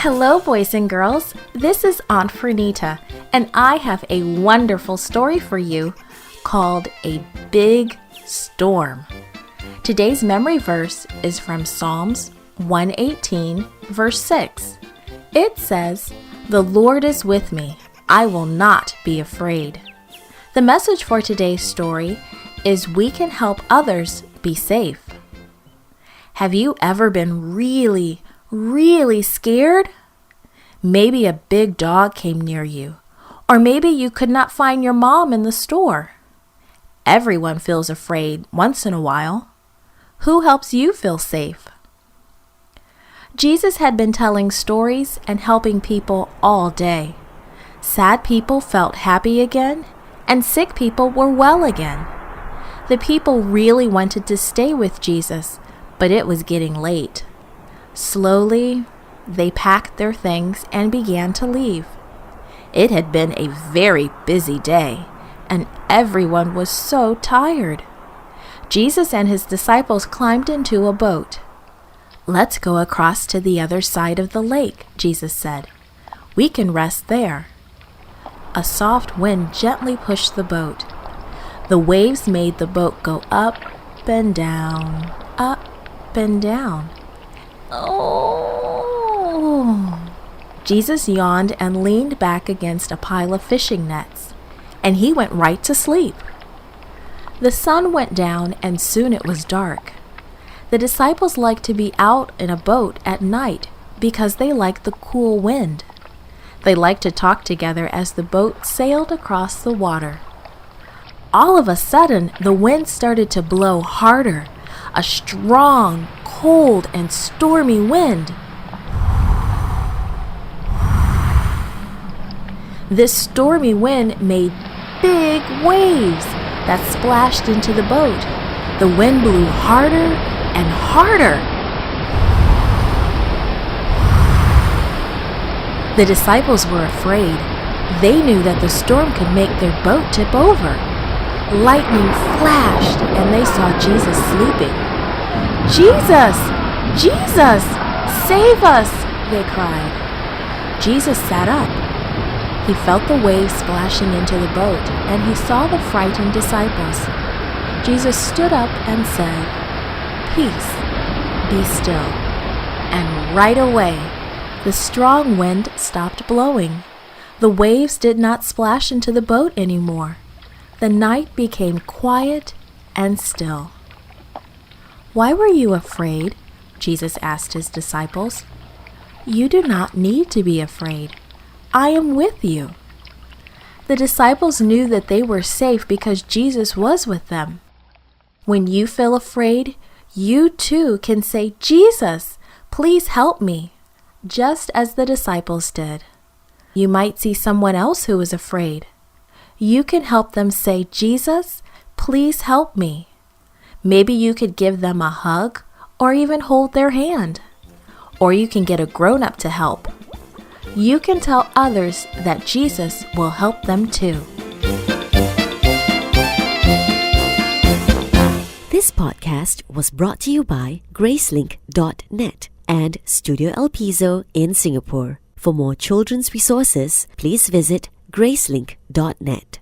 Hello, boys and girls. This is Aunt Fernita, and I have a wonderful story for you called A Big Storm. Today's memory verse is from Psalms 118, verse 6. It says, "The Lord is with me. I will not be afraid." The message for today's story is we can help others be safe. Have you ever been really scared? Maybe a big dog came near you, or maybe you could not find your mom in the store. Everyone feels afraid once in a while. Who helps you feel safe? Jesus had been telling stories and helping people all day. Sad people felt happy again, and sick people were well again. The people really wanted to stay with Jesus, but it was getting late. Slowly, they packed their things and began to leave. It had been a very busy day, and everyone was so tired. Jesus and his disciples climbed into a boat. "Let's go across to the other side of the lake," Jesus said. "We can rest there." A soft wind gently pushed the boat. The waves made the boat go up and down, up and down. Oh! Jesus yawned and leaned back against a pile of fishing nets, and he went right to sleep. The sun went down and soon it was dark. The disciples liked to be out in a boat at night because they liked the cool wind. They liked to talk together as the boat sailed across the water. All of a sudden, the wind started to blow harder, a strong, cold, and stormy wind. This stormy wind made big waves that splashed into the boat. The wind blew harder and harder. The disciples were afraid. They knew that the storm could make their boat tip over. Lightning flashed, and they saw Jesus sleeping. "Jesus! Jesus! Save us!" they cried. Jesus sat up. He felt the waves splashing into the boat, and he saw the frightened disciples. Jesus stood up and said, "Peace, be still." And right away, the strong wind stopped blowing. The waves did not splash into the boat anymore. The night became quiet and still. "Why were you afraid?" Jesus asked his disciples. "You do not need to be afraid. I am with you." The disciples knew that they were safe because Jesus was with them. When you feel afraid, you too can say, "Jesus, please help me," just as the disciples did. You might see someone else who is afraid. You can help them say, "Jesus, please help me." Maybe you could give them a hug or even hold their hand. Or you can get a grown-up to help. You can tell others that Jesus will help them too. This podcast was brought to you by Gracelink.net and Studio El Piso in Singapore. For more children's resources, please visit Gracelink.net.